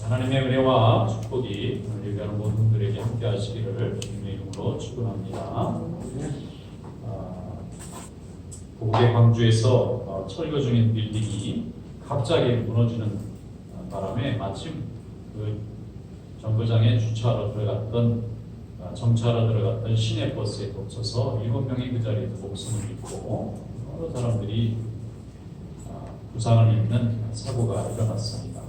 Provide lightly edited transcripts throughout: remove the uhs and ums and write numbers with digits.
하나님의 은혜와 축복이 오늘 예배하는 모든 분들에게 함께 하시기를 주님의 이름으로 축원합니다. 고국의 광주에서 철거 중인 빌딩이 갑자기 무너지는 바람에 마침 그 정거장에 주차하러 들어갔던 정차하러 들어갔던 시내버스에 덮쳐서 7명이 그 자리에서 목숨을 잃고 여러 사람들이 부상을 입는 사고가 일어났습니다.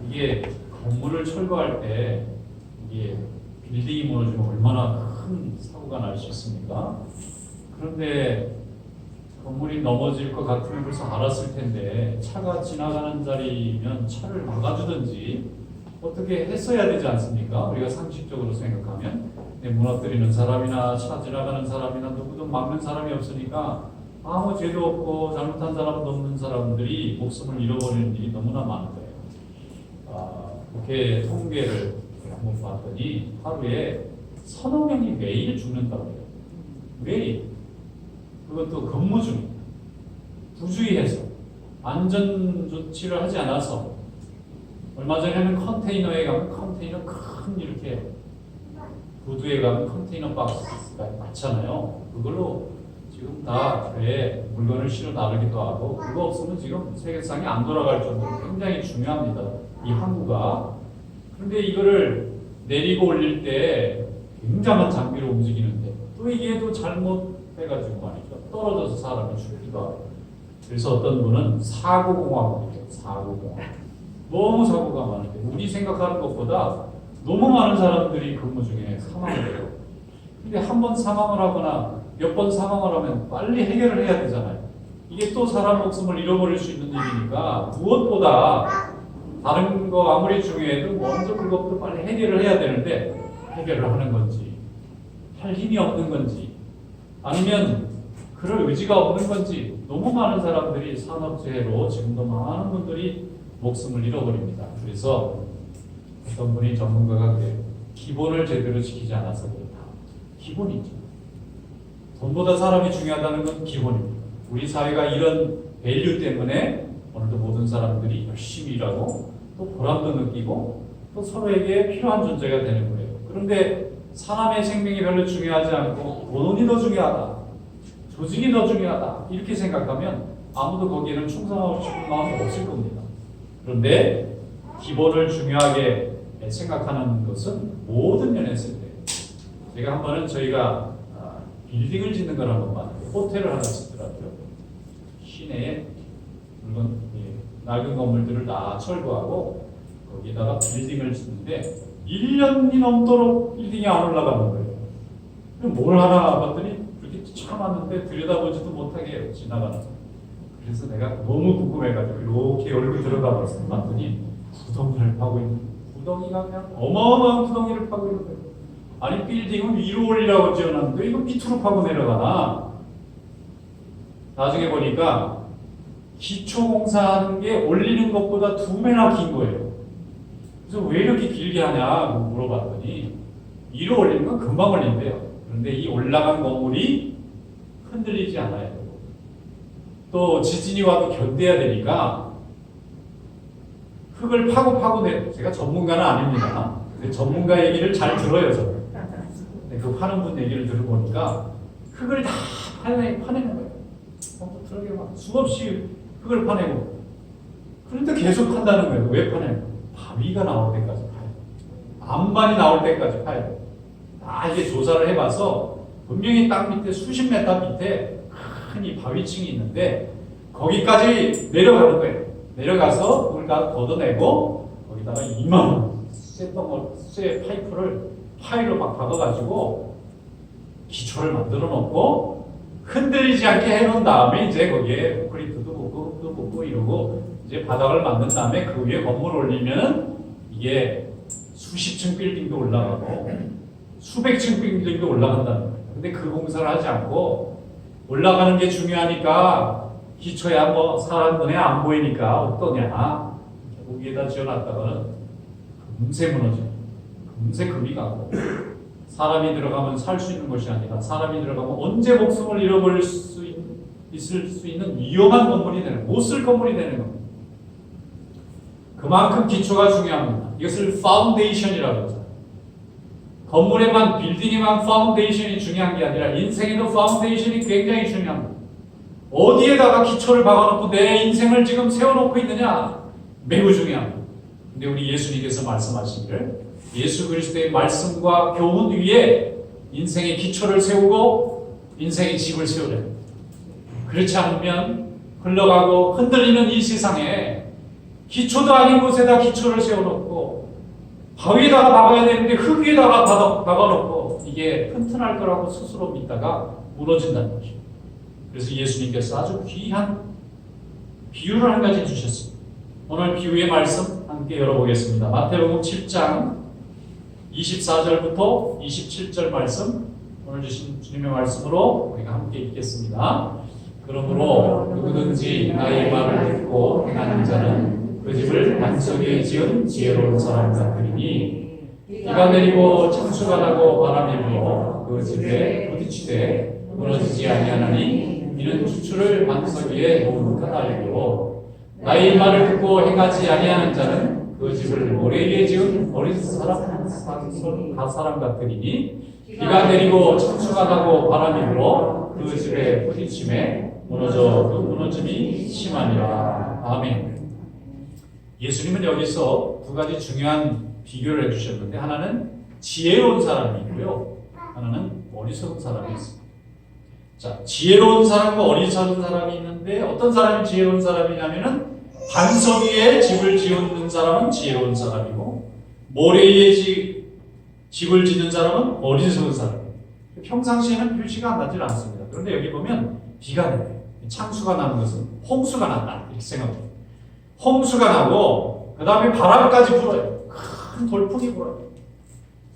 이게 건물을 철거할 때 이게 빌딩이 무너지면 얼마나 큰 사고가 날 수 있습니까? 그런데 건물이 넘어질 것 같으면 벌써 알았을 텐데 차가 지나가는 자리면 차를 막아주든지 어떻게 했어야 되지 않습니까? 우리가 상식적으로 생각하면 무너뜨리는 사람이나 차 지나가는 사람이나 누구도 막는 사람이 없으니까 아무 죄도 없고 잘못한 사람도 없는 사람들이 목숨을 잃어버리는 일이 너무나 많은 거예요. 국회 통계를 한번 봤더니 하루에 서너 명이 매일 죽는다고 해요. 매일. 그것도 근무 중에 부주의해서 안전 조치를 하지 않아서. 얼마 전에는 컨테이너에 가면 컨테이너 큰 이렇게 구두에 가면 컨테이너 박스가 많잖아요. 그걸로 지금 다 배에 물건을 실어 나르기도 하고, 그거 없으면 지금 세계상이 안 돌아갈 정도로 굉장히 중요합니다. 이 항구가. 그런데 이거를 내리고 올릴 때 굉장한 장비로 움직이는데 또 이게 또 잘못해가지고 말이죠. 떨어져서 사람이 죽기도 하고. 그래서 어떤 분은 사고공학이래요. 사고공학. 너무 사고가 많은데 우리 생각하는 것보다 너무 많은 사람들이 근무 중에 사망을 해요. 근데 한 번 사망을 하거나 몇 번 사망을 하면 빨리 해결을 해야 되잖아요. 이게 또 사람 목숨을 잃어버릴 수 있는 일이니까 무엇보다 다른 거 아무리 중요해도 먼저 그것부터 빨리 해결을 해야 되는데 해결을 하는 건지 할 힘이 없는 건지 아니면 그럴 의지가 없는 건지 너무 많은 사람들이 산업재해로 지금도 많은 분들이 목숨을 잃어버립니다. 그래서 어떤 분이 전문가가 그래요. 기본을 제대로 지키지 않아서 그렇다. 기본이죠. 돈보다 사람이 중요하다는 건 기본입니다. 우리 사회가 이런 밸류 때문에 오늘도 모든 사람들이 열심히 일하고 또 보람도 느끼고 또 서로에게 필요한 존재가 되는 거예요. 그런데 사람의 생명이 별로 중요하지 않고 돈이 더 중요하다. 조직이 더 중요하다. 이렇게 생각하면 아무도 거기에는 충성하고 싶은 마음이 없을 겁니다. 그런데 기본을 중요하게 생각하는 것은 모든 면에서 있어요. 제가 한 번은 저희가 빌딩을 짓는 걸 한번 봤는데 호텔을 하나 짓더라고요. 시내에 물건 낡은 건물들을 다 철거하고 거기다가 빌딩을 짓는데 1년이 넘도록 빌딩이 안 올라가는 거예요. 그럼 뭘 하나 봤더니 이렇게 참았는데 들여다보지도 못하게 지나가는 거예요. 그래서 내가 너무 궁금해가지고 이렇게 얼굴 들어가 봤더니 구덩이를 파고 있는 구덩이가 그냥 어마어마한 구덩이를 파고 있는 거예요. 아니 빌딩은 위로 올리라고 지어놨는데 이거 밑으로 파고 내려가나? 나중에 보니까 기초공사하는 게 올리는 것보다 2배나 긴 거예요. 그래서 왜 이렇게 길게 하냐고 물어봤더니 위로 올리는 건 금방 올린대요. 그런데 이 올라간 건물이 흔들리지 않아요. 또 지진이 와도 견뎌야 되니까 흙을 파고 내요. 제가 전문가는 아닙니다. 근데 전문가 얘기를 잘 들어요. 저는. 그 파는 분 얘기를 들어보니까 흙을 다 파내는 거예요. 그러게 막 수없이 흙을 파내고 그런데 계속 판다는 거예요. 왜 파내는 거예요? 바위가 나올 때까지 파요. 암반이 나올 때까지 파요. 다 이게 조사를 해봐서 분명히 땅 밑에 수십 메타 밑에 큰 이 바위층이 있는데 거기까지 내려가는 거예요. 내려가서 그걸 다 걷어내고 거기다가 2만 쇠 파이프를 파일로 막 박아가지고 기초를 만들어 놓고 흔들리지 않게 해놓은 다음에 이제 거기에 콘크리트도 붓고 흙도 붓고 이러고 이제 바닥을 만든 다음에 그 위에 건물 올리면 이게 수십 층 빌딩도 올라가고 수백 층 빌딩도 올라간다는 거예요. 근데 그 공사를 하지 않고 올라가는 게 중요하니까 기초야 뭐 사람 눈에 안 보이니까 어떠냐 거기에다 지어놨다가는 금세 무너져요. 금세 금이 가고 사람이 들어가면 살 수 있는 것이 아니라 사람이 들어가면 언제 목숨을 잃어버릴 수 있을 수 있는 위험한 건물이 되는 못 쓸 건물이 되는 겁니다. 그만큼 기초가 중요합니다. 이것을 파운데이션이라고 하죠. 건물에만 빌딩에만 파운데이션이 중요한 게 아니라 인생에도 파운데이션이 굉장히 중요합니다. 어디에다가 기초를 박아놓고 내 인생을 지금 세워놓고 있느냐 매우 중요합니다. 근데 우리 예수님께서 말씀하시기를 예수 그리스도의 말씀과 교훈 위에 인생의 기초를 세우고 인생의 집을 세우래. 그렇지 않으면 흘러가고 흔들리는 이 세상에 기초도 아닌 곳에다 기초를 세워놓고 바위에다가 박아야 되는데 흙 위에다가 박아놓고 이게 튼튼할 거라고 스스로 믿다가 무너진다는 것이죠. 그래서 예수님께서 아주 귀한 비유를 한 가지 주셨습니다. 오늘 비유의 말씀 함께 열어보겠습니다. 마태복음 7장 24절부터 27절 말씀, 오늘 주신 주님의 말씀으로 우리가 함께 읽겠습니다. 그러므로 누구든지 나의 말을 듣고 행하는 자는 그 집을 반석에 지은 지혜로운 사람 같으니 비가 내리고 창수가 나고 바람이 불어 그 집에 부딪히되 무너지지 아니하나니 이는 추출을 반석 위에 놓은 까닭이요 나의 말을 듣고 행하지 아니하는 자는 그 집을 모래 위에 지은 어린 사람 같으니 비가 내리고 창수가 나고 바람이 불어 그 집에 부딪힘에 무너져 그 무너짐이 심하니라. 아멘. 예수님은 여기서 두 가지 중요한 비교를 해주셨는데 하나는 지혜로운 사람이 있고요, 하나는 어리석은 사람이 있습니다. 자, 지혜로운 사람과 어리석은 사람이 있는데 어떤 사람이 지혜로운 사람이냐면은 반석 위에 집을 지은 사람은 지혜로운 사람이고 모래 위에 집을 짓는 사람은 어리석은 사람이에요. 평상시에는 표시가 나질 않습니다. 그런데 여기 보면 비가 내려요. 창수가 나는 것은 홍수가 난다 이렇게 생각합니다. 홍수가 나고 그 다음에 바람까지 불어요. 큰 돌풍이 불어요.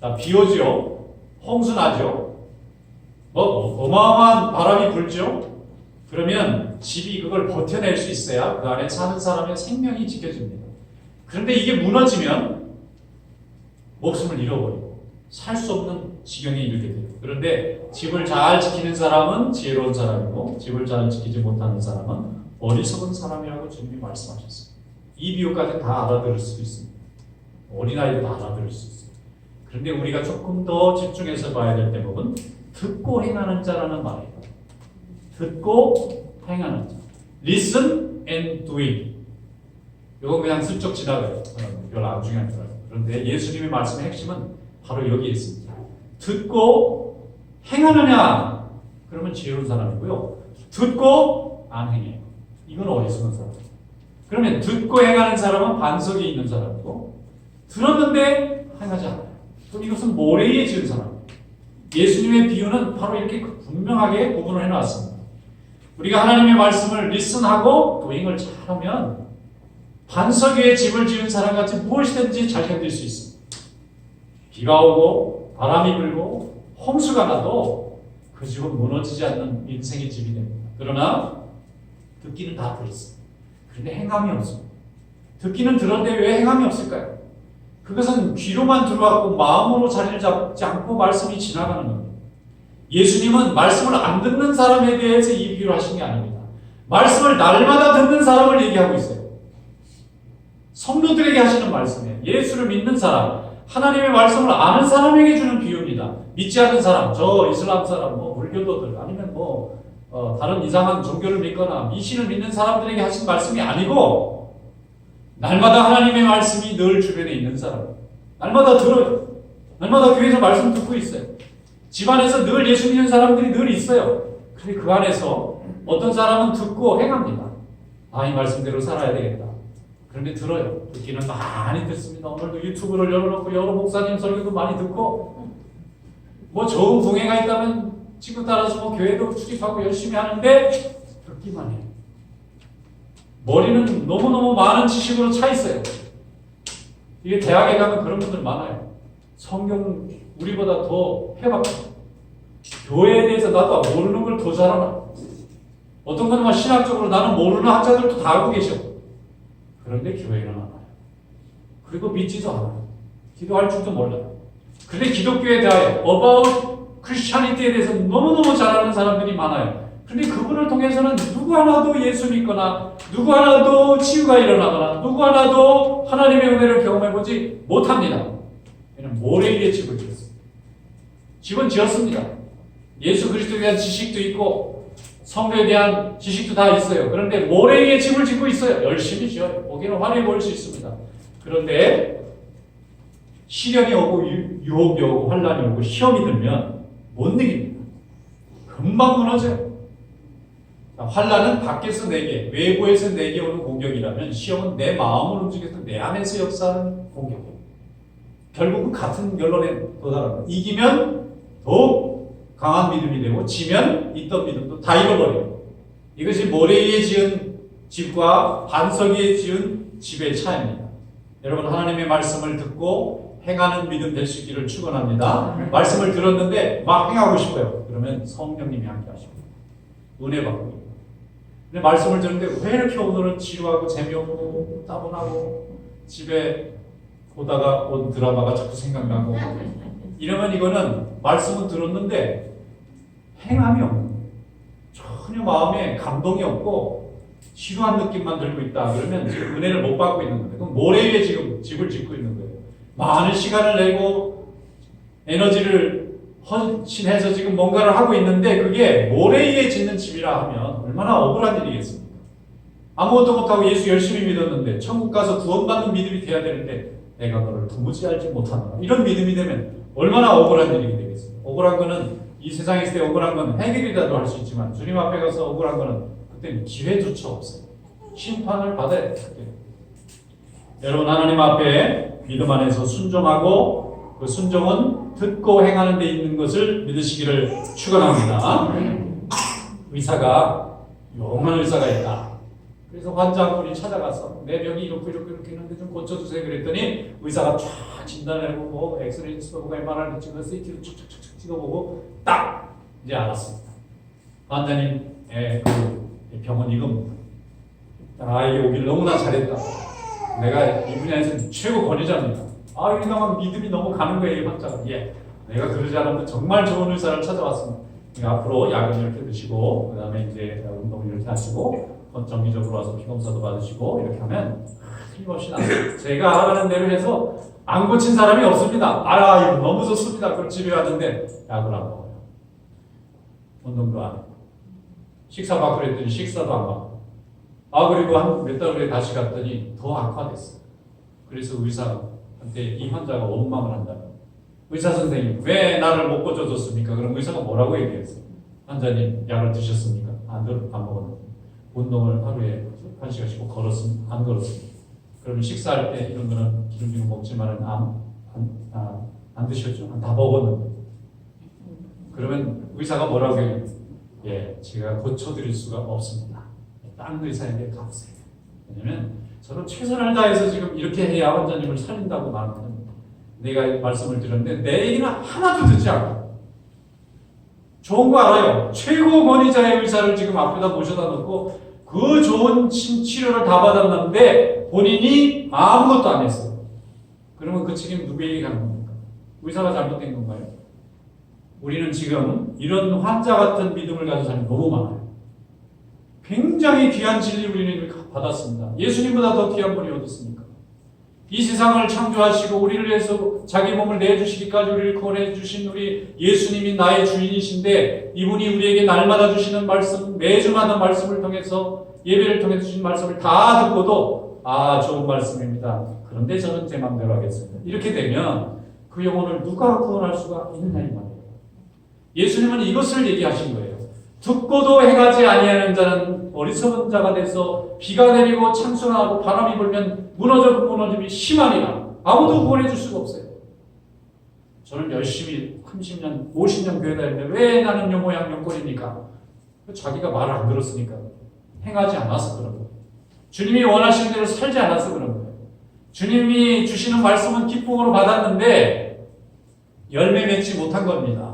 자, 비 오죠. 홍수 나죠. 어마어마한 바람이 불죠. 그러면 집이 그걸 버텨낼 수 있어야 그 안에 사는 사람의 생명이 지켜집니다. 그런데 이게 무너지면 목숨을 잃어버리고 살 수 없는 지경에 이르게 돼요. 그런데 집을 잘 지키는 사람은 지혜로운 사람이고 집을 잘 지키지 못하는 사람은 어리석은 사람이라고 주님이 말씀하셨어요. 이 비유까지 다 알아들을 수 있습니다. 어린아이도 다 알아들을 수 있어요. 그런데 우리가 조금 더 집중해서 봐야 될 대목은 듣고 행하는 자라는 말이에요. 듣고 행하는 자. Listen and doing. 이건 그냥 슬쩍 지나가요. 별로 안 중요한 줄 알아요. 그런데 예수님의 말씀의 핵심은 바로 여기에 있습니다. 듣고 행하느냐? 그러면 지혜로운 사람이고요. 듣고 안 행해요. 이건 어리석은 사람. 그러면 듣고 행하는 사람은 반석에 있는 사람이고 들었는데 행하지 않아요. 그럼 이것은 모래 위에 지은 사람. 예수님의 비유는 바로 이렇게 분명하게 구분을 해놨습니다. 우리가 하나님의 말씀을 리슨하고 도잉을 잘하면 반석 위에 집을 지은 사람같이 무엇이든지 잘 견딜 수 있습니다. 비가 오고 바람이 불고 홍수가 나도 그 집은 무너지지 않는 인생의 집이 됩니다. 그러나 듣기는 다 들었습니다. 그런데 행함이 없습니다. 듣기는 들었는데 왜 행함이 없을까요? 그것은 귀로만 들어왔고 마음으로 자리를 잡지 않고 말씀이 지나가는 겁니다. 예수님은 말씀을 안 듣는 사람에 대해서 이 비유를 하신 게 아닙니다. 말씀을 날마다 듣는 사람을 얘기하고 있어요. 성도들에게 하시는 말씀이에요. 예수를 믿는 사람, 하나님의 말씀을 아는 사람에게 주는 비유입니다. 믿지 않는 사람, 저 이슬람 사람, 불교도들, 아니면 다른 이상한 종교를 믿거나 미신을 믿는 사람들에게 하신 말씀이 아니고 날마다 하나님의 말씀이 늘 주변에 있는 사람, 날마다 들어요. 날마다 교회에서 말씀 듣고 있어요. 집안에서 늘 예수 믿는 사람들이 늘 있어요. 그런데 그 안에서 어떤 사람은 듣고 행합니다. 아, 이 말씀대로 살아야 되겠다. 그런데 들어요. 듣기는 많이 듣습니다. 오늘도 유튜브를 열어놓고 여러 목사님 설교도 많이 듣고 좋은 동해가 있다면 친구 따라서 교회도 출입하고 열심히 하는데 듣기만 해요. 머리는 너무너무 많은 지식으로 차 있어요. 이게 대학에 가면 그런 분들 많아요. 성경 우리보다 더 해봤고 교회에 대해서 나도 모르는 걸 더 잘 알아. 어떤 분은 신학적으로 나는 모르는 학자들도 다 알고 계셔. 그런데 교회는 안 와요. 그리고 믿지도 않아요. 기도할 줄도 몰라요. 그런데 기독교에 대하여 about Christianity에 대해서 너무너무 잘 아는 사람들이 많아요. 근데 그분을 통해서는 누구 하나도 예수 믿거나 누구 하나도 치유가 일어나거나 누구 하나도 하나님의 은혜를 경험해보지 못합니다. 그냥 모래 위에 집을 지었습니다. 집은 지었습니다. 예수 그리스도에 대한 지식도 있고 성도에 대한 지식도 다 있어요. 그런데 모래 위에 집을 짓고 있어요. 열심히 지어요. 거기는 화려해 보일 수 있습니다. 그런데 시련이 오고 유혹이 오고 환란이 오고 시험이 들면 못 이깁니다. 금방 무너져요. 환란은 밖에서 내게, 외부에서 내게 오는 공격이라면 시험은 내 마음을 움직여서 내 안에서 역사하는 공격이에요. 결국은 같은 결론에 도달합니다. 이기면 더욱 강한 믿음이 되고 지면 있던 믿음도 다 잃어버려요. 이것이 모래 위에 지은 집과 반석 위에 지은 집의 차이입니다. 여러분 하나님의 말씀을 듣고 행하는 믿음 될 수 있기를 축원합니다. 말씀을 들었는데 막 행하고 싶어요. 그러면 성령님이 함께 하시고 은혜 받고. 근데 말씀을 듣는데 왜 이렇게 오늘은 지루하고 재미없고 따분하고 집에 보다가 온 드라마가 자꾸 생각나고 이러면 이거는 말씀은 들었는데 행함이 없는 거예요. 전혀 마음에 감동이 없고 지루한 느낌만 들고 있다. 그러면 지금 은혜를 못 받고 있는 거예요. 그럼 모래 위에 지금 집을 짓고 있는 거예요. 많은 시간을 내고 에너지를 헌신해서 지금 뭔가를 하고 있는데 그게 모래 위에 짓는 집이라 하면 얼마나 억울한 일이겠습니까? 아무것도 못하고 예수 열심히 믿었는데 천국 가서 구원받는 믿음이 돼야 되는데 내가 너를 도무지 알지 못한다. 이런 믿음이 되면 얼마나 억울한 일이 되겠습니까? 억울한 거는 이 세상에 있을 때 억울한 건 해결이라도 할 수 있지만 주님 앞에 가서 억울한 거는 그때는 기회조차 없어요. 심판을 받아야 돼요. 여러분 하나님 앞에 믿음 안에서 순종하고 그 순종은 듣고 행하는 데 있는 것을 믿으시기를 축원합니다. 의사가 용한 의사가 있다. 그래서 환자 한 분이 찾아가서 내 병이 이렇게 있는데 좀 고쳐주세요 그랬더니 의사가 쫙 진단을 해보고 뭐 엑스레이 찍어보고 MRI를 찍어서 CT를 쭉쭉쭉 찍어보고 딱 이제 알았습니다. 환자님 그 병은 이겁니다. 이게 오길 너무나 잘했다. 내가 이 분야에서 최고 권위자입니다. 이러다만 믿음이 너무 가는 거예요, 이 환자가. 내가 그러지 않았는데 정말 좋은 의사를 찾아왔습니다. 앞으로 약을 이렇게 드시고, 그 다음에 이제 운동을 이렇게 하시고, 정기적으로 와서 피검사도 받으시고, 이렇게 하면 틀림없이 나아요. 제가 하라는 대로 해서 안 고친 사람이 없습니다. 이거 너무 좋습니다. 그럼 집에 왔는데 약을 안 먹어요. 운동도 안 해요. 식사 받고 그랬더니 식사도 안 받고. 그리고 한 몇 달 후에 다시 갔더니 더 악화됐어요. 그래서 의사한테 이 환자가 원망을 한다면 의사 선생님 왜 나를 못 고쳐줬습니까? 그럼 의사가 뭐라고 얘기했어요? 환자님 약을 드셨습니까? 안 먹었는데 운동을 하루에 1시간씩 안 걸었습니다. 그러면 식사할 때 이런 거는 기름진 거 먹지만은 안 드셨죠? 다 먹었는데 그러면 의사가 뭐라고 해요? 제가 고쳐드릴 수가 없습니다. 다른 의사에게 가보세요. 왜냐면 저는 최선을 다해서 지금 이렇게 해야 환자님을 살린다고 말하는 내가 말씀을 드렸는데 내 얘기는 하나도 듣지 않고 좋은 거 알아요. 최고 권위자의 의사를 지금 앞에다 모셔다 놓고 그 좋은 치료를 다 받았는데 본인이 아무것도 안 했어요. 그러면 그 책임 누구에게 가는 겁니까? 의사가 잘못된 건가요? 우리는 지금 이런 환자 같은 믿음을 가진 사람이 너무 많아요. 굉장히 귀한 진리 우리는 받았습니다. 예수님보다 더 귀한 분이 어디 있습니까? 이 세상을 창조하시고 우리를 위해서 자기 몸을 내주시기까지 우리를 구원해 주신 우리 예수님이 나의 주인이신데 이분이 우리에게 날마다 주시는 말씀, 매주마다 말씀을 통해서 예배를 통해서 주신 말씀을 다 듣고도 좋은 말씀입니다. 그런데 저는 제 마음대로 하겠습니다. 이렇게 되면 그 영혼을 누가 구원할 수가 있느냐 이 말이에요. 예수님은 이것을 얘기하신 거예요. 듣고도 행하지 아니하는 자는 어리석은 자가 돼서 비가 내리고 창수나고 바람이 불면 무너짐이 심하니라. 아무도 구원해 줄 수가 없어요. 저는 열심히 30년, 50년 교회 다니는데 왜 나는 요 모양 요 꼴입니까? 자기가 말을 안 들었으니까. 행하지 않아서 그런 거예요. 주님이 원하시는 대로 살지 않아서 그런 거예요. 주님이 주시는 말씀은 기쁨으로 받았는데 열매 맺지 못한 겁니다.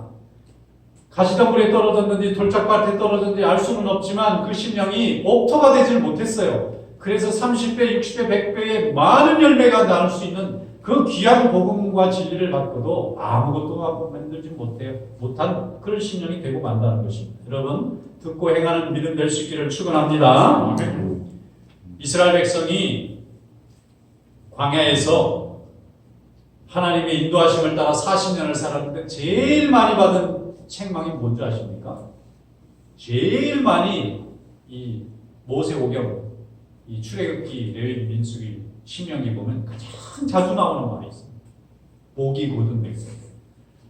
가시덤불에 떨어졌는지 돌짝밭에 떨어졌는지 알 수는 없지만 그 심령이 옥토가 되지를 못했어요. 그래서 30배, 60배, 100배의 많은 열매가 나올 수 있는 그 귀한 복음과 진리를 받고도 아무것도 만들지 못한 그런 신령이 되고 만다는 것입니다. 여러분, 듣고 행하는 믿음 될 수 있기를 축원합니다. 이스라엘 백성이 광야에서 하나님의 인도하심을 따라 40년을 살았는데 제일 많이 받은 책망이 뭔지 아십니까? 제일 많이 이 모세오경, 이 출애굽기, 레위기, 민수기, 신명기 보면 가장 자주 나오는 말이 있습니다. 목이 곧은 백성.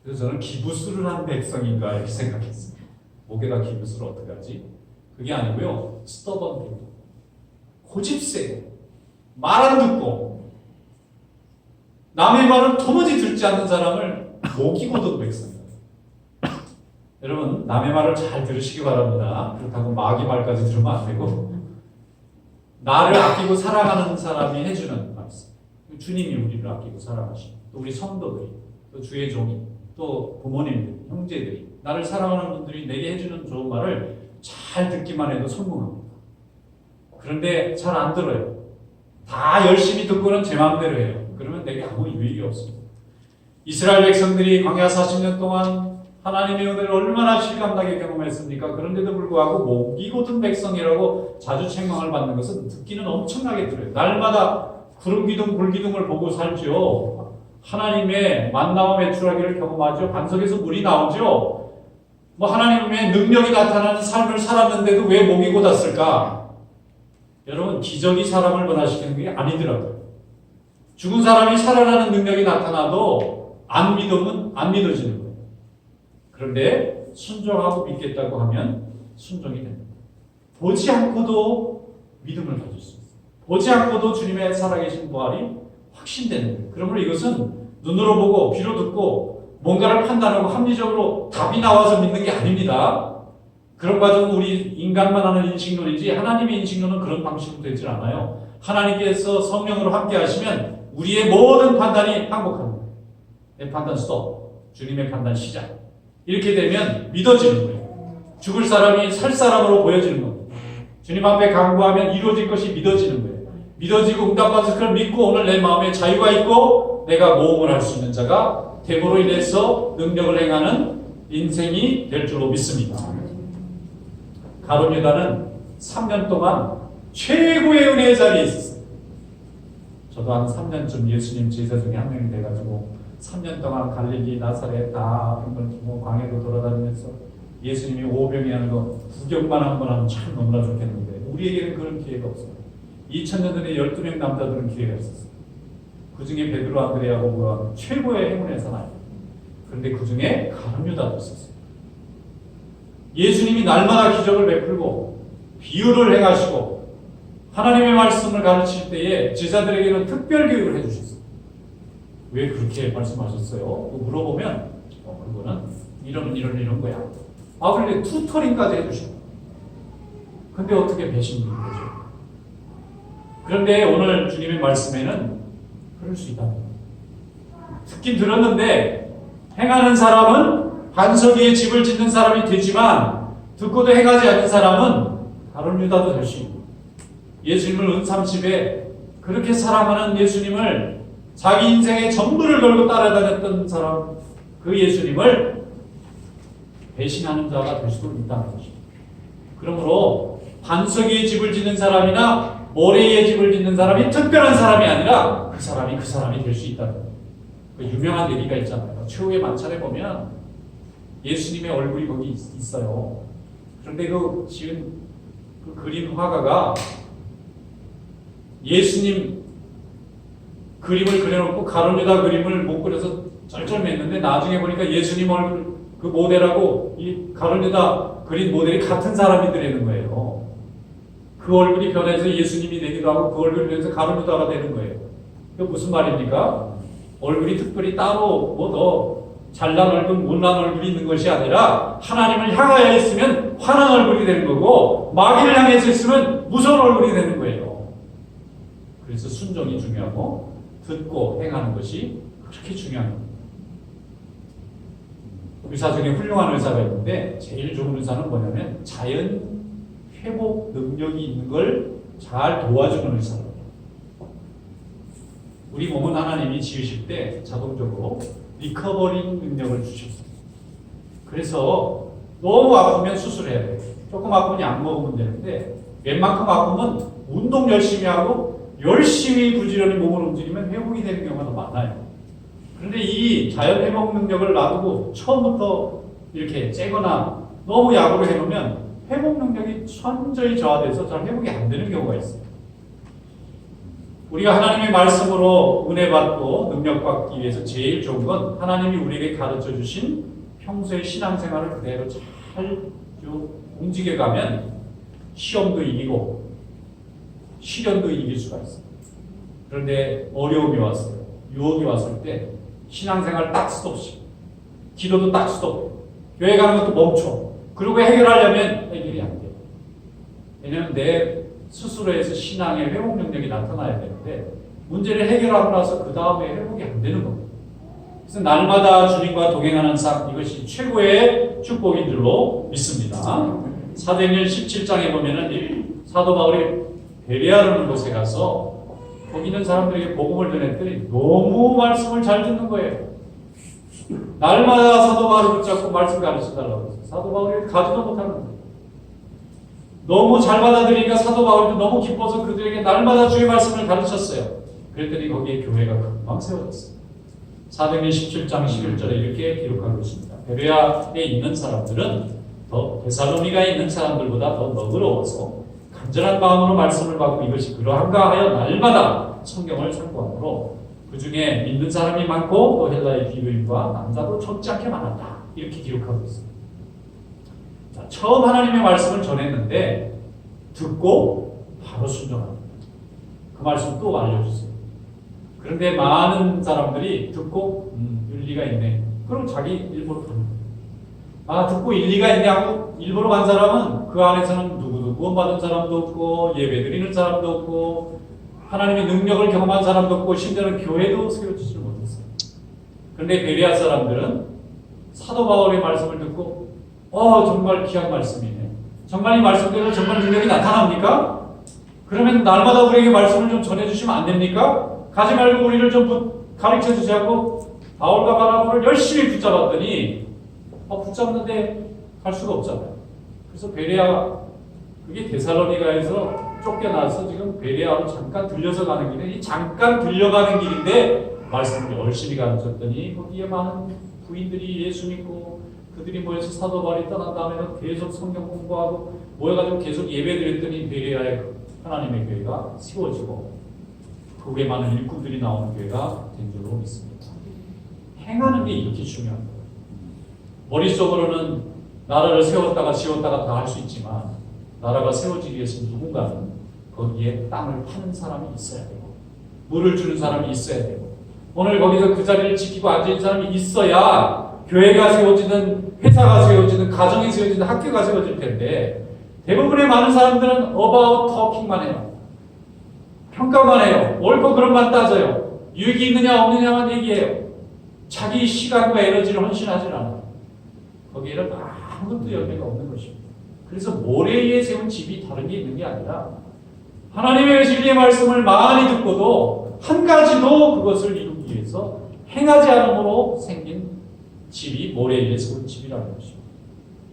그래서 저는 기부스를 한 백성인가 이렇게 생각했습니다. 목에다 기부스를 어떻게 하지? 그게 아니고요. 스터번 people. 고집세. 말 안 듣고 남의 말을 도무지 듣지 않는 사람을 목이 곧은 백성이에요. 여러분, 남의 말을 잘 들으시기 바랍니다. 그렇다고 마귀 말까지 들으면 안 되고 나를 아끼고 사랑하는 사람이 해주는 말씀. 주님이 우리를 아끼고 사랑하시고 또 우리 성도들이 또 주의 종이 또 부모님들, 형제들이 나를 사랑하는 분들이 내게 해주는 좋은 말을 잘 듣기만 해도 성공합니다. 그런데 잘 안 들어요. 다 열심히 듣고는 제 마음대로 해요. 그러면 내게 아무 유익이 없습니다. 이스라엘 백성들이 광야 40년 동안 하나님의 은혜를 얼마나 실감나게 경험했습니까? 그런데도 불구하고 목이 곧은 백성이라고 자주 책망을 받는 것은 듣기는 엄청나게 들어요. 날마다 구름기둥, 불기둥을 보고 살죠. 하나님의 만나와 매출하기를 경험하죠. 반석에서 물이 나오죠. 하나님의 능력이 나타나는 삶을 살았는데도 왜 목이 곧았을까? 여러분, 기적이 사람을 변화시키는 게 아니더라고요. 죽은 사람이 살아나는 능력이 나타나도 안 믿어지는 거예요. 그런데 순종하고 믿겠다고 하면 순종이 됩니다. 보지 않고도 믿음을 가질 수 있어요. 보지 않고도 주님의 살아계신 부활이 확신되는 거예요. 그러므로 이것은 눈으로 보고 귀로 듣고 뭔가를 판단하고 합리적으로 답이 나와서 믿는 게 아닙니다. 그런 과정은 우리 인간만 하는 인식론이지 하나님의 인식론은 그런 방식으로 되질 않아요. 하나님께서 성령으로 함께 하시면 우리의 모든 판단이 항복합니다. 내 판단 스톱, 주님의 판단 시작. 이렇게 되면 믿어지는 거예요. 죽을 사람이 살 사람으로 보여지는 겁니다. 주님 앞에 간구하면 이루어질 것이 믿어지는 거예요. 믿어지고 응답받아서 그걸 믿고 오늘 내 마음에 자유가 있고 내가 모험을 할 수 있는 자가 됨으로 인해서 능력을 행하는 인생이 될 줄로 믿습니다. 가룟 유다는 3년 동안 최고의 은혜의 자리에 있었어요. 저도 한 3년쯤 예수님 제자 중에 한 명이 돼가지고 3년 동안 갈릴리, 나사렛 다 광야로 돌아다니면서 예수님이 오병이 하는 거 구경만 한번 하면 참 너무나 좋겠는데 우리에게는 그런 기회가 없어요. 2000년 전에 12명 남자들은 기회가 있었어요. 그 중에 베드로, 안드레, 야고보가 최고의 행운의 사나이. 그런데 그 중에 가룟 유다도 있었어요. 예수님이 날마다 기적을 베풀고 비유를 행하시고 하나님의 말씀을 가르칠 때에 제자들에게는 특별 교육을 해주셨어요. 왜 그렇게 말씀하셨어요? 물어보면 그거는 이런 거야. 그런데 투터링까지 해주셔요. 근데 어떻게 배신된 거죠? 그런데 오늘 주님의 말씀에는 그럴 수 있다. 듣긴 들었는데 행하는 사람은 반석 위에 집을 짓는 사람이 되지만 듣고도 행하지 않는 사람은 가룟 유다도 될 수 있고 예수님을 은30에 그렇게 사랑하는 예수님을 자기 인생의 전부를 걸고 따라다녔던 사람 그 예수님을 배신하는 자가 될 수도 있다는 것입니다. 그러므로 반석 위에 집을 짓는 사람이나 모래 위에 집을 짓는 사람이 특별한 사람이 아니라 그 사람이 될 수 있다는 거예요. 그 유명한 얘기가 있잖아요. 최후의 만찬에 보면 예수님의 얼굴이 거기 있어요. 그런데 그 지은 그 그림 화가가 예수님 그림을 그려놓고 가룟 유다 그림을 못 그려서 쩔쩔맸는데 나중에 보니까 예수님 얼굴 그 모델하고 이 가룟 유다 그린 모델이 같은 사람이더라는 거예요. 그 얼굴이 변해서 예수님이 되기도 하고 그 얼굴이 변해서 가룟 유다가 되는 거예요. 이게 무슨 말입니까? 얼굴이 특별히 따로 뭐 더 잘난 얼굴, 못난 얼굴이 있는 것이 아니라 하나님을 향하여 있으면 환한 얼굴이 되는 거고 마귀를 향해서 있으면 무서운 얼굴이 되는 거예요. 그래서 순종이 중요하고 듣고 행하는 것이 그렇게 중요한 겁니다. 의사 중에 훌륭한 의사가 있는데 제일 좋은 의사는 뭐냐면 자연 회복 능력이 있는 걸 잘 도와주는 의사입니다. 우리 몸은 하나님이 지으실 때 자동적으로 리커버링 능력을 주셨어요. 그래서 너무 아프면 수술해야 돼요. 조금 아프면 약 먹으면 되는데 웬만큼 아프면 운동 열심히 하고 열심히 부지런히 몸을 움직이면 회복이 되는 경우가 더 많아요. 그런데 이 자연 회복 능력을 놔두고 처음부터 이렇게 째거나 너무 약으로 해놓으면 회복 능력이 천천히 저하돼서 잘 회복이 안 되는 경우가 있어요. 우리가 하나님의 말씀으로 은혜 받고 능력 받기 위해서 제일 좋은 건 하나님이 우리에게 가르쳐 주신 평소의 신앙생활을 그대로 잘 움직여가면 시험도 이기고 시련도 이길 수가 있어요. 그런데 어려움이 왔어요. 유혹이 왔을 때 신앙생활 딱 스톱시, 기도도 딱 스톱, 교회 가는 것도 멈춰. 그리고 해결하려면 해결이 안 돼요. 왜냐하면 내 스스로 해서 신앙의 회복 능력이 나타나야 되는데 문제를 해결하고 나서 그 다음에 회복이 안 되는 겁니다. 그래서 날마다 주님과 동행하는 삶, 이것이 최고의 축복인 줄로 믿습니다. 사도행전 17장에 보면은 사도 바울이 베레아라는 곳에 가서 거기 있는 사람들에게 복음을 전했더니 너무 말씀을 잘 듣는 거예요. 날마다 사도 바울을 붙잡고 말씀 가르쳐달라고 했어요. 사도 바울이 가지도 못하는 거예요. 너무 잘 받아들이니까 사도 바울도 너무 기뻐서 그들에게 날마다 주의 말씀을 가르쳤어요. 그랬더니 거기에 교회가 금방 세워졌어요. 사도행전 17장 11절에 이렇게 기록하고 있습니다. 베레아에 있는 사람들은 더 데살로니가에 있는 사람들보다 더 너그러워서 간절한 마음으로 말씀을 받고 이것이 그러한가 하여 날마다 성경을 참고하므로 그 중에 믿는 사람이 많고 또 헬라의 비교인과 남자도 적지 않게 많았다. 이렇게 기록하고 있습니다. 자, 처음 하나님의 말씀을 전했는데 듣고 바로 순종합니다. 그 말씀 또 알려주세요. 그런데 많은 사람들이 듣고 일리가 있네. 그럼 자기 일부러 가는 거예요. 아, 듣고 일리가 있냐고 일부러 간 사람은 그 안에서는 누구도 구원받은 사람도 없고 예배 드리는 사람도 없고 하나님의 능력을 경험한 사람도 없고 심지어는 교회도 세워지지 못했어요. 그런데 베레아 사람들은 사도 바울의 말씀을 듣고 정말 귀한 말씀이네. 정말 이 말씀대로 정말 능력이 나타납니까? 그러면 날마다 우리에게 말씀을 좀 전해주시면 안 됩니까? 가지 말고 우리를 좀 가르쳐 주시고 바울과 바나바를 열심히 붙잡았더니 붙잡는데 갈 수가 없잖아요. 그래서 베레아, 그게 데살로니가에서 쫓겨나서 지금 베레아로 잠깐 들려서 가는 길에 이 잠깐 들려가는 길인데 말씀을 열심히 가르쳤더니 거기에 많은 부인들이 예수 믿고 그들이 모여서 사도 바울이 떠난 다음에는 계속 성경 공부하고 모여가지고 계속 예배 드렸더니 베레아의 하나님의 교회가 세워지고 그 후에 많은 일꾼들이 나오는 교회가 된 줄로 믿습니다. 행하는 게 이렇게 중요한 거예요. 머릿속으로는 나라를 세웠다가 지웠다가 다 할 수 있지만 나라가 세워지기 위해서 누군가는 거기에 땅을 파는 사람이 있어야 되고 물을 주는 사람이 있어야 되고 오늘 거기서 그 자리를 지키고 앉아있는 사람이 있어야 교회가 세워지든 회사가 세워지든 가정이 세워지든 학교가 세워질 텐데 대부분의 많은 사람들은 about talking만 해요. 평가만 해요. 옳고 그름만 따져요. 유익이 있느냐 없느냐만 얘기해요. 자기 시간과 에너지를 헌신하지 않아요. 거기에는 아무것도 열매가 없는 것입니다. 그래서 모래 위에 세운 집이 다른 게 있는 게 아니라 하나님의 진리의 말씀을 많이 듣고도 한 가지도 그것을 이루기 위해서 행하지 않음으로 생긴 집이 모래 위에 세운 집이라는 것입니다.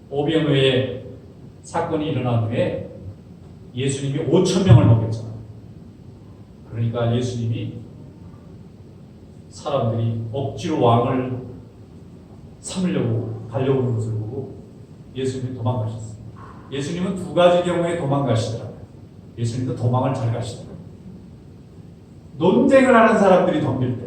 오병이어의 사건이 일어난 후에 예수님이 5,000명을 먹였잖아요. 그러니까 예수님이 사람들이 억지로 왕을 삼으려고 달려오는 것을 보고 예수님이 도망가셨어요. 예수님은 두 가지 경우에 도망가시더라고요. 예수님도 도망을 잘 가시더라고요. 논쟁을 하는 사람들이 덤빌 때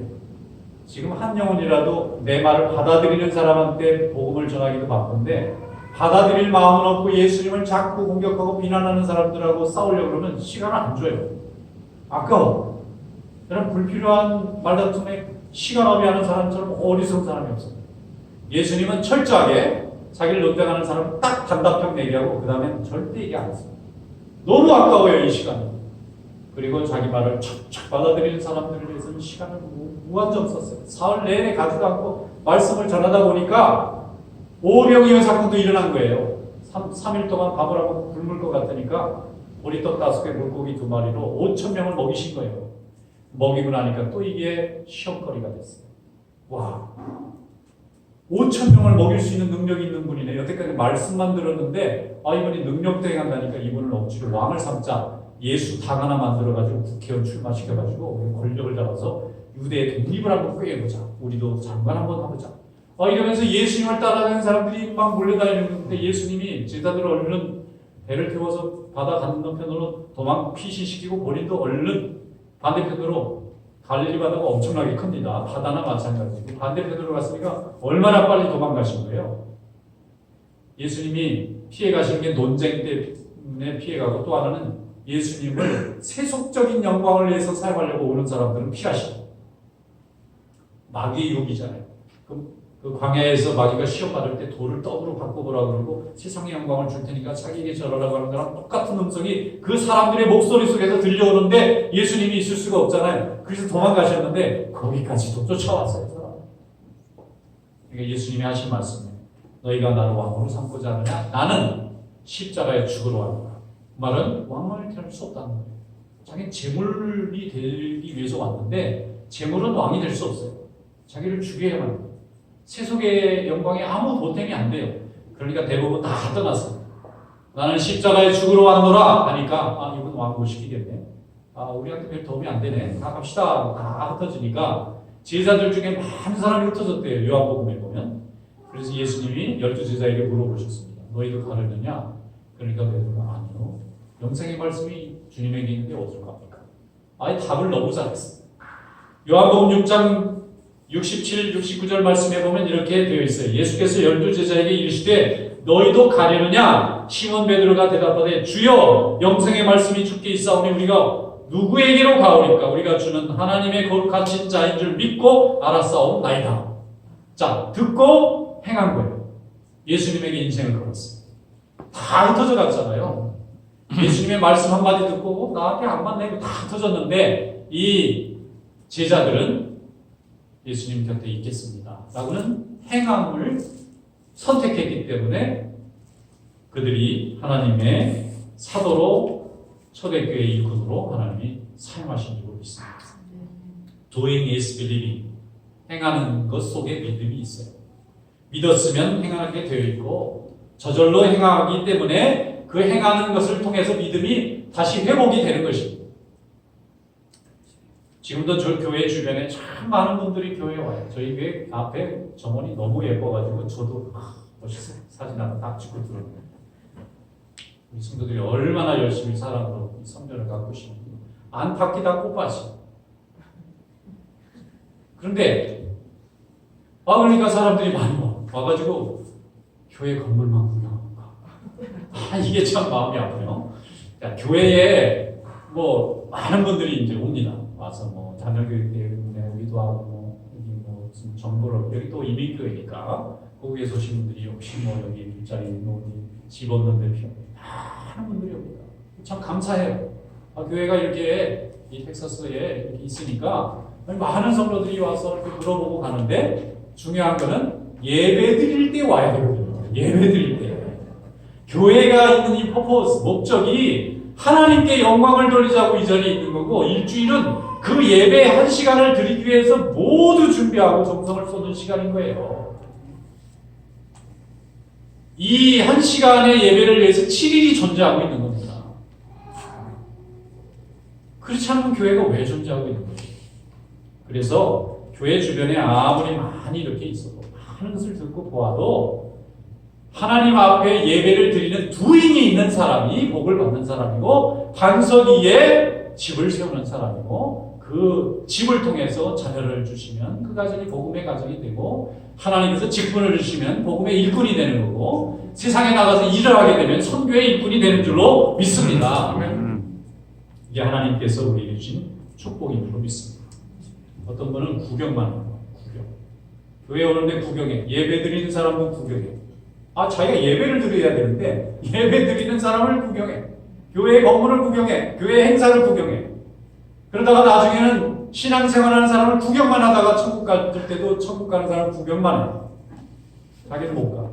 지금 한 영혼이라도 내 말을 받아들이는 사람한테 복음을 전하기도 바쁜데 받아들일 마음은 없고 예수님을 자꾸 공격하고 비난하는 사람들하고 싸우려고 그러면 시간을 안 줘요. 아까워. 여러분 불필요한 말다툼에 시간 허비하는 사람처럼 어리석은 사람이 없어요. 예수님은 철저하게 자기를 논쟁하는 사람은 딱 단답형 얘기하고 그 다음에 절대 얘기 안 했어요. 너무 아까워요 이 시간이. 그리고 자기 말을 척척 받아들이는 사람들을 위해서는 시간을 무한정 썼어요. 사흘 내내 가지도 않고 말씀을 전하다 보니까 오병이어 사건도 일어난 거예요. 3일 동안 밥을 하고 굶을 것 같으니까 보리떡 5개, 물고기 2마리로 5,000명을 먹이신 거예요. 먹이고 나니까 또 이게 시험거리가 됐어요. 와, 5,000명을 먹일 수 있는 능력이 있는 분이네. 여태까지 말씀만 들었는데 이분이 능력도 행한다니까 이분을 억지로 왕을 삼자. 예수 당 하나 만들어가지고 국회의원 출마시켜가지고 권력을 잡아서 유대의 독립을 한번 꾀해보자. 우리도 장관 한번 해보자. 이러면서 예수님을 따라가는 사람들이 막 몰려다니는데 예수님이 제자들을 얼른 배를 태워서 바다 건너편으로 도망 피신시키고 본인도 얼른 반대편으로 갈릴리 바다가 엄청나게 큽니다. 바다나 마찬가지고 반대편으로 갔으니까 얼마나 빨리 도망가신 거예요. 예수님이 피해가신 게 논쟁 때문에 피해가고 또 하나는 예수님을 세속적인 영광을 위해서 사용하려고 오는 사람들은 피하시고 마귀의 유혹이잖아요. 그 광야에서 마귀가 시험 받을 때 돌을 떡으로 바꿔보라 그러고 세상의 영광을 줄 테니까 자기에게 절하라고 하는 거랑 똑같은 음성이 그 사람들의 목소리 속에서 들려오는데 예수님이 있을 수가 없잖아요. 그래서 도망가셨는데 거기까지도 쫓아왔어요. 그러니까 예수님이 하신 말씀이에요. 너희가 나를 왕으로 삼고자 하느냐? 나는 십자가에 죽으러 왔노라. 그 말은 왕을 될 수 없다는 거예요. 자기는 재물이 되기 위해서 왔는데 재물은 왕이 될 수 없어요. 자기를 죽여야만 해요. 세속의 영광에 아무 보탬이 안 돼요. 그러니까 대부분 다 떠났어요. 나는 십자가에 죽으러 왔노라 하니까 이분 왕 못 시키겠네. 우리한테 별 도움이 안 되네. 다 갑시다. 다 흩어지니까 제자들 중에 많은 사람이 흩어졌대요. 요한복음에 보면. 그래서 예수님이 12제자에게 물어보셨습니다. 너희도 가르느냐? 그러니까 베드로가 아니요. 영생의 말씀이 주님에게 있는데 어디로 갑니까? 답을 너무 잘했어요. 요한복음 6장 67, 69절 말씀에 보면 이렇게 되어 있어요. 예수께서 12제자에게 이르시되 너희도 가려느냐? 시몬 베드로가 대답하되 주여 영생의 말씀이 주께 있사오니 우리가 누구에게로 가오리까? 우리가 주는 하나님의 거룩하신 자인 줄 믿고 알았사옵나이다. 자, 듣고 행한 거예요. 예수님에게 인생을 걸었어요. 다 흩어져 갔잖아요. 예수님의 말씀 한마디 듣고 나한테 안 맞네. 다 흩어졌는데 이 제자들은 예수님 곁에 있겠습니다. 라고는 행함을 선택했기 때문에 그들이 하나님의 사도로 초대교회 일꾼으로 하나님이 사용하신 줄 믿습니다. Doing is believing. 행하는 것 속에 믿음이 있어요. 믿었으면 행하는 게 되어 있고 저절로 행하기 때문에 그 행하는 것을 통해서 믿음이 다시 회복이 되는 것입니다. 지금도 저 교회 주변에 참 많은 분들이 교회에 와요. 저희 교회 앞에 정원이 너무 예뻐가지고 저도 멋있어요. 사진 하나 딱 찍고 들어오면 우리 성도들이 얼마나 열심히 사랑으로 성전을 가꾸시는지 안팎이 다 꽃밭이. 그런데 그러니까 사람들이 많이 와가지고 교회 건물만 구경하는가. 이게 참 마음이 아프네요. 교회에 많은 분들이 이제 옵니다. 와서 자녀교육 때문에 우리도 하고 여기 무슨 정보를 여기 또 이민교회니까 거기에서 오신 분들이 혹시 여기 일자리 집 없는데 많은 분들이 옵니다. 참 감사해요. 교회가 이렇게 이 텍사스에 이렇게 있으니까 많은 성도들이 와서 이렇게 물어보고 가는데 중요한 거는 예배 드릴 때 와야 되거든요. 예배 드릴 때. 교회가 있는 이 퍼포스, 목적이 하나님께 영광을 돌리자고 이 자리에 있는 거고 일주일은 그 예배 한 시간을 드리기 위해서 모두 준비하고 정성을 쏟는 시간인 거예요. 이 한 시간의 예배를 위해서 7일이 존재하고 있는 겁니다. 그렇지 않으면 교회가 왜 존재하고 있는 거예요? 그래서 교회 주변에 아무리 많이 이렇게 있어도 많은 것을 듣고 보아도 하나님 앞에 예배를 드리는 두인이 있는 사람이 복을 받는 사람이고 반석 위에 집을 세우는 사람이고 그 집을 통해서 자녀를 주시면 그 가정이 복음의 가정이 되고 하나님께서 직분을 주시면 복음의 일꾼이 되는 거고 세상에 나가서 일을 하게 되면 선교의 일꾼이 되는 줄로 믿습니다. 이게 하나님께서 우리에게 주신 축복인 줄로 믿습니다. 어떤 분은 구경만 해요. 구경. 교회 오는데 구경해. 예배 드리는 사람은 구경해. 자기가 예배를 드려야 되는데 예배 드리는 사람을 구경해. 교회 건물을 구경해. 교회 행사를 구경해. 그러다가 나중에는 신앙생활하는 사람을 구경만 하다가 천국 갈 때도 천국 가는 사람을 구경만 해. 자기는 못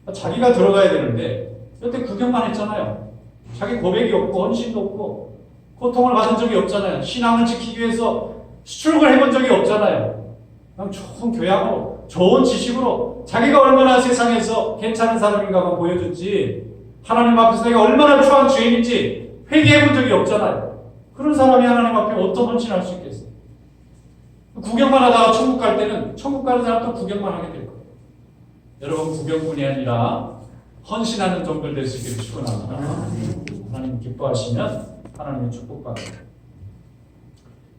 가. 자기가 들어가야 되는데 여태 구경만 했잖아요. 자기 고백이 없고 헌신도 없고 고통을 받은 적이 없잖아요. 신앙을 지키기 위해서 수출을 해본 적이 없잖아요. 그냥 좋은 교양으로 좋은 지식으로 자기가 얼마나 세상에서 괜찮은 사람인가만 보여줬지 하나님 앞에서 내가 얼마나 추한 죄인인지 회개해본 적이 없잖아요. 그런 사람이 하나님 앞에 어떤 헌신할 수 있겠어요? 구경만 하다가 천국 갈 때는 천국 가는 사람도 구경만 하게 될 거예요. 여러분 구경뿐이 아니라 헌신하는 종들 될 수 있기를 축원합니다. 하나님 기뻐하시면 하나님의 축복받아요.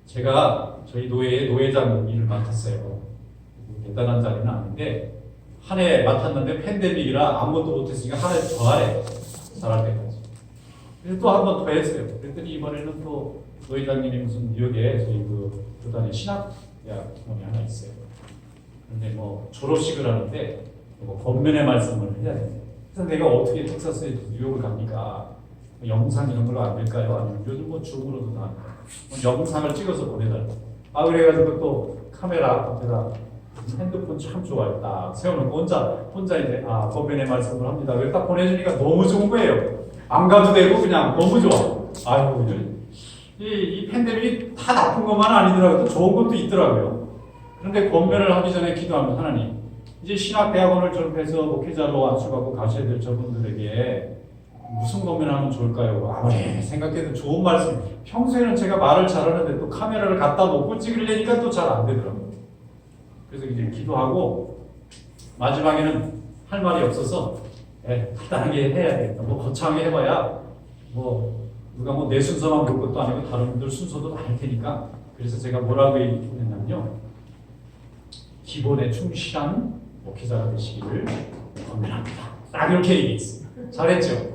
제가 저희 노예의 노회장 일을 맡았어요. 대단한 자리는 아닌데 한 해 맡았는데 팬데믹이라 아무것도 못했으니까 한 해 더 하래. 잘할 때까지. 그래서 또 한 번 더 했어요. 그랬더니 이번에는 또 노회장님이 무슨 뉴욕에 저희 그 교단에 신학대학원이 하나 있어요. 그런데 뭐 졸업식을 하는데 뭐 권면의 말씀을 해야 돼요. 그래서 내가 어떻게 텍사스에 뉴욕을 갑니까? 영상 이런 걸로 안 될까요? 아니면 요즘 뭐 줌으로도 다 영상을 찍어서 보내달라고. 아 그래가지고 또 카메라 앞에다 핸드폰 참 좋아요. 딱 세워놓고 혼자 이제 권면의 말씀을 합니다. 그래서 딱 보내주니까 너무 좋은 거예요. 안 가도 되고 그냥 너무 좋아. 아이고 이 팬데믹이 다 나쁜 것만 아니더라고요. 좋은 것도 있더라고요. 그런데 권면을 하기 전에 기도하면 하나님 이제 신학대학원을 졸업해서 목회자로 안수받고 가셔야 될 저분들에게 무슨 권면하면 좋을까요? 아무리 생각해도 좋은 말씀. 평소에는 제가 말을 잘하는데 또 카메라를 갖다 놓고 찍으려니까 또 잘 안 되더라고요. 그래서 이제 기도하고 마지막에는 할 말이 없어서 간단하게 해야 되겠다. 뭐 거창하게 해봐야 뭐 누가 뭐 내 순서만 볼 것도 아니고 다른 분들 순서도 많을 테니까 그래서 제가 뭐라고 얘기했냐면요. 기본에 충실한 목회자가 되시기를 권면합니다. 딱 이렇게 얘기했어요. 잘했죠?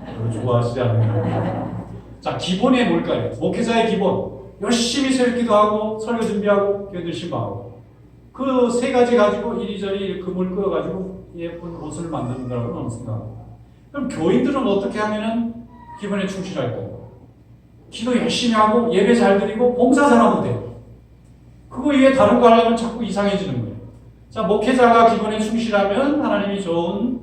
별로 좋아하시지 않나요? 자, 기본이 뭘까요? 목회자의 기본. 열심히 설기도 하고 설교 준비하고 교회 신방하고 그 세 가지 가지고 이리저리 금을 끄어가지고 예쁜 옷을 만든다고 저는 생각합니다. 그럼 교인들은 어떻게 하면은 기본에 충실할까요? 기도 열심히 하고 예배 잘 드리고 봉사 잘하면 돼요. 그거 위에 다른 거 하려면 자꾸 이상해지는 거예요. 자, 목회자가 기본에 충실하면 하나님이 좋은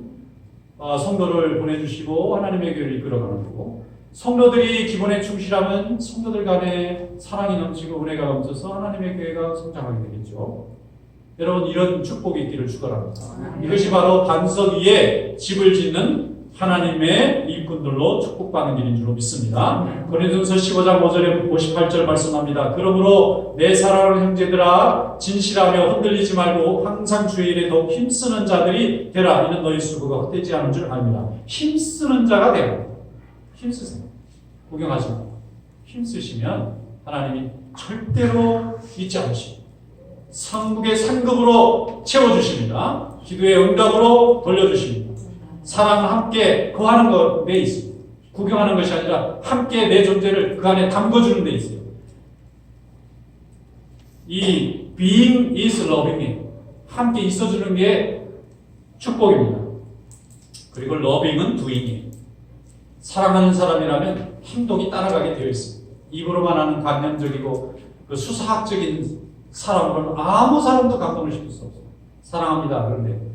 성도를 보내주시고 하나님의 교회를 이끌어가는 거고 성도들이 기본에 충실하면 성도들 간에 사랑이 넘치고 은혜가 넘쳐서 하나님의 교회가 성장하게 되겠죠. 여러분 이런 축복이 있기를 축원합니다. 이것이 바로 반석 위에 집을 짓는 하나님의 일꾼들로 축복받는 길인 줄로 믿습니다. 고린도전서 15장 5절에 58절 말씀합니다. 그러므로 내 사랑하는 형제들아 진실하며 흔들리지 말고 항상 주의 일에 더욱 힘쓰는 자들이 되라. 이는 너희 수고가 헛되지 않은 줄 압니다. 힘쓰는 자가 되라. 힘쓰세요. 구경하지 말고 힘쓰시면 하나님이 절대로 잊지 않으시고 천국의 상급으로 채워주십니다. 기도의 응답으로 돌려주십니다. 사랑 함께 거하는 것에 있습니다. 구경하는 것이 아니라 함께 내 존재를 그 안에 담궈주는 데 있어요. 이 being is loving 함께 있어주는 게 축복입니다. 그리고 loving은 doing이에요. 사랑하는 사람이라면 행동이 따라가게 되어 있습니다. 입으로만 하는 관념적이고 그 수사학적인 사람으로는 아무 사람도 감동을 시킬 수 없어요. 사랑합니다. 그런데